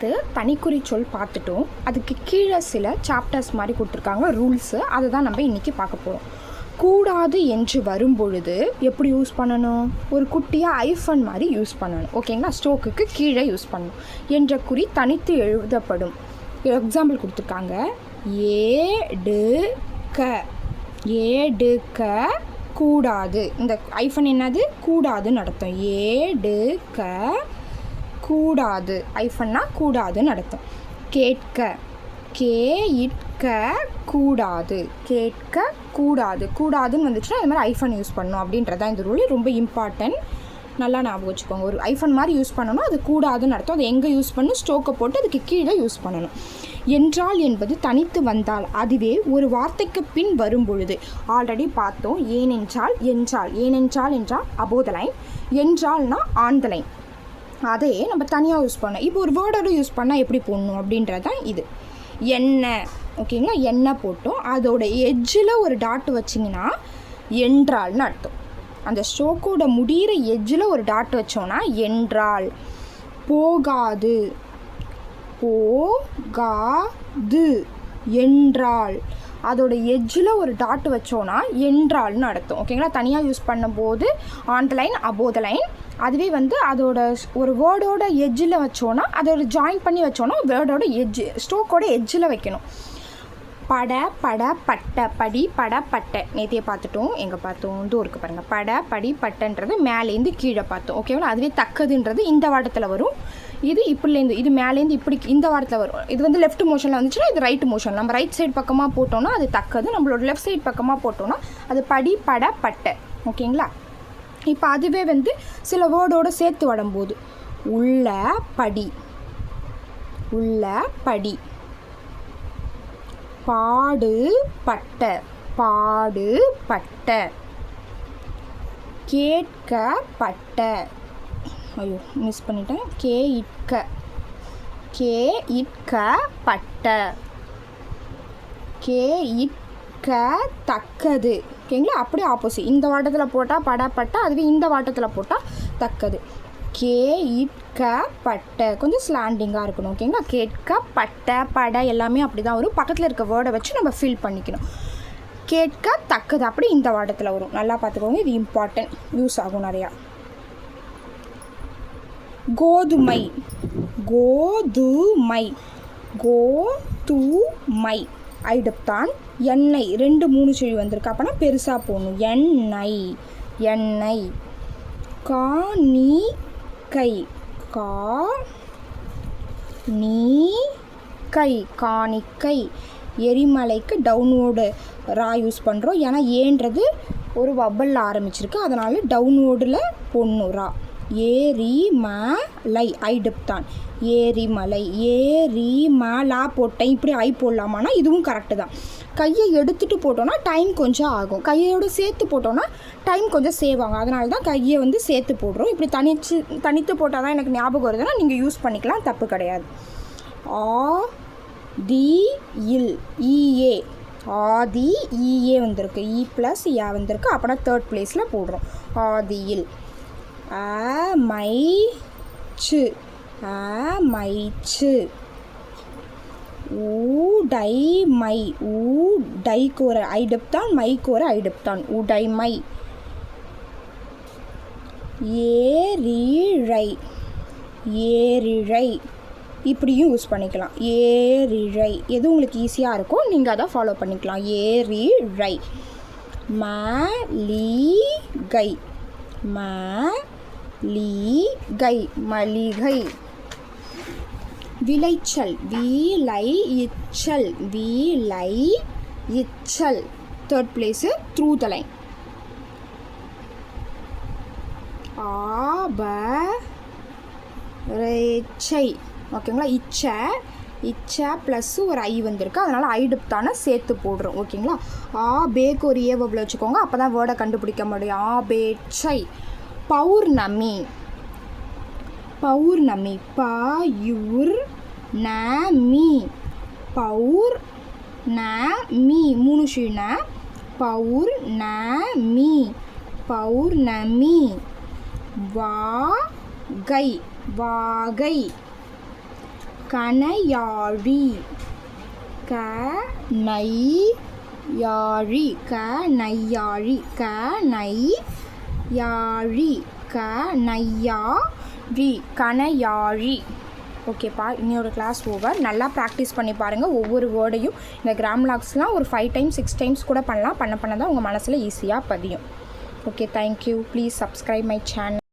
10th தனிக்குறி சொல் பார்த்துட்டோம். அதுக்கு கீழே சில சாப்டர்ஸ் மாதிரி கொடுத்துருக்காங்க, ரூல்ஸு. அதை தான் நம்ம இன்றைக்கி பார்க்க போகிறோம். கூடாது என்று வரும்பொழுது எப்படி யூஸ் பண்ணணும்? ஒரு குட்டியாக ஐஃபன் மாதிரி யூஸ் பண்ணணும். ஓகேங்களா? ஸ்டோக்குக்கு கீழே யூஸ் பண்ணணும். என்ற குறி தனித்து எழுதப்படும். எக்ஸாம்பிள் கொடுத்துருக்காங்க. ஏடுக்க கூடாது. இந்த ஐஃபன் என்னது? கூடாதுன்னு அர்த்தம். ஏடுக்க கூடாது. ஐஃபன்னா கூடாதுன்னு அர்த்தம். கேட்க கூடாது. கேட்க கூடாது. கூடாதுன்னு வந்துச்சுன்னா அது மாதிரி ஐஃபன் யூஸ் பண்ணணும் அப்படின்றதான் இந்த ரூல். ரொம்ப இம்பார்ட்டன்ட். நல்லா ஞாபகம் வச்சுக்கோங்க. ஒரு ஐஃபன் மாதிரி யூஸ் பண்ணணும். அது கூடாதுன்னு அர்த்தம். அது எங்கே யூஸ் பண்ணணும்? ஸ்டோக்கை போட்டு அதுக்கு கீழே யூஸ் பண்ணணும். என்றால் என்பது தனித்து வந்தால், அதுவே ஒரு வார்த்தைக்கு பின் வரும் பொழுது. ஆல்ரெடி பார்த்தோம். ஏனென்றால் என்றால் அபோவ் த லைன், என்றால்னா ஆன் த லைன். அதையே நம்ம தனியாக யூஸ் பண்ணோம். இப்போ ஒரு வேர்டோட யூஸ் பண்ணால் எப்படி போடணும் அப்படின்றதான் இது. எண்ணெய். ஓகேங்களா? எண்ணெய் போட்டோம். அதோட எட்ஜில் ஒரு டாட் வச்சிங்கன்னா என்றால்னு அர்த்தம். அந்த ஸ்ட்ரோக்கோட முடிகிற எட்ஜில் ஒரு டாட் வச்சோன்னா என்றால். போகாது. என்றால். அதோட எட்ஜில் ஒரு டாட் வச்சோன்னா என்றால்னு அர்த்தம். ஓகேங்களா? தனியாக யூஸ் பண்ணும்போது on the line, above the line. அதுவே அதோட ஒரு வேர்டோட எட்ஜில் வச்சோன்னா, அதோட ஜாயின் பண்ணி வச்சோன்னா வேர்டோட எட்ஜு, ஸ்ட்ரோக்கோட எட்ஜில் வைக்கணும். படி பட்டை. நேற்றையே பார்த்துட்டோம். எங்கே பார்த்தோம்? இருக்குது பாருங்கள். படி பட்டைன்றது மேலேருந்து கீழே பார்த்தோம். ஓகேவா? அதுவே தக்கதுன்றது இந்த வாட்டத்தில் வரும். இது இப்படிலேருந்து, இது மேலேருந்து இப்படி இந்த வாரத்தில் வரும். இது லெஃப்ட் மோஷனில் வந்துச்சுன்னா இது ரைட் மோஷன். நம்ம ரைட் சைடு பக்கமாக போட்டோன்னா அது தக்கது. நம்மளோட லெஃப்ட் சைடு பக்கமாக போட்டோன்னா அது படி பட்டை. ஓகேங்களா? இப்போ அதுவே சில வேர்டோடு சேர்த்து வரும்போது உள்ள படி. பாடுபட்ட. கேட்கப்பட்ட. ஐயோ, மிஸ் பண்ணிட்டேன். கேட்கப்பட்ட. தக்கது. ஓகேங்களா? அப்படியே ஆப்போசிட். இந்த வாட்டத்தில் போட்டால் படப்பட்ட, அதுவே இந்த வாட்டத்தில் போட்டால் தக்கது. கேட்கப்பட்ட. கொஞ்சம் ஸ்லாண்டிங்காக இருக்கணும். ஓகேங்களா? கேட்கப்பட்ட, பட எல்லாமே அப்படி தான் வரும். பக்கத்தில் இருக்க வேர்டை வச்சு நம்ம ஃபில் பண்ணிக்கணும். கேட்கத்தக்கது அப்படி இந்த வாட்டத்தில் வரும். நல்லா பார்த்துக்கோங்க. இது இம்பார்ட்டன்ட், யூஸ் ஆகும் நிறையா. கோதுமை. ஐடுத்தான். எண்ணெய் 2 3 செழி வந்திருக்கு. அப்போனா பெருசாக போகணும். எண்ணெய். காணிக்கை. எரிமலைக்கு டவுன்வோர்டு ரா யூஸ் பண்ணுறோம். ஏன்னா ஏன்றது ஒரு வப்பலில் ஆரம்பிச்சிருக்கு, அதனால் டவுன்வோர்டில் பொண்ணு ரா. ஏரிமலை. ஐடுப்தான். ஏரிமலை. ஏரிமலா போட்டேன். இப்படி ஐ போடலாமான்னா இதுவும் கரெக்டு தான். கையை எடுத்துகிட்டு போட்டோன்னா டைம் கொஞ்சம் ஆகும். கையோடு சேர்த்து போட்டோன்னா டைம் கொஞ்சம் சேவ் ஆகும். அதனால தான் கையை சேர்த்து போடுறோம். இப்படி தனித்து போட்டால் தான் எனக்கு ஞாபகம் வருதுன்னா நீங்கள் யூஸ் பண்ணிக்கலாம், தப்பு கிடையாது. ஆதி ஈஏ வந்திருக்கு. +ஏ வந்திருக்கு. அப்போனா 3rd பிளேஸில் போடுறோம். ஆதியில். அமைச்சு. உடைமை. உடைக்கோர ஐடுப்தான். மைக்கோர ஐடுப்தான். உடைமை. ஏரிழை. இப்படியும் யூஸ் பண்ணிக்கலாம். ஏரிழை எது உங்களுக்கு ஈஸியாக இருக்கும் நீங்கள் அதை ஃபாலோ பண்ணிக்கலாம். ஏரிழை. மளிகை. விளைச்சல். விளைச்சல் 3rd place, through the line. ஆபரேச்சை. ஓகேங்களா? இச்சை ப்ளஸ் ஒரு ஐ வந்திருக்கு, அதனால் ஐடுப்தானே சேர்த்து போடுறோம். ஓகேங்களா? பேக்கு ஒரு ஏவபில் வச்சுக்கோங்க, அப்போ தான் வேர்டை கண்டுபிடிக்க முடியும். ஆபேச்சை. பௌர்ணமி. பௌர்ணமி. பௌர்ணமி 3 ஷீன. பௌர்ணமி. வாகை. கணையாழி கணையாழி கணையாழி கணையாழி கணையாழி கணையாழி. ஓகேப்பா, இன்னொரு கிளாஸ் ஓவர். நல்லா ப்ராக்டிஸ் பண்ணி பாருங்கள் ஒவ்வொரு வேர்டையும். இந்த கிராமலாக்ஸ்லாம் ஒரு 5 டைம்ஸ் 6 டைம்ஸ் கூட பண்ணலாம். பண்ண தான் உங்கள் மனசில் ஈஸியாக பதியும். Okay, thank you. Please subscribe my channel.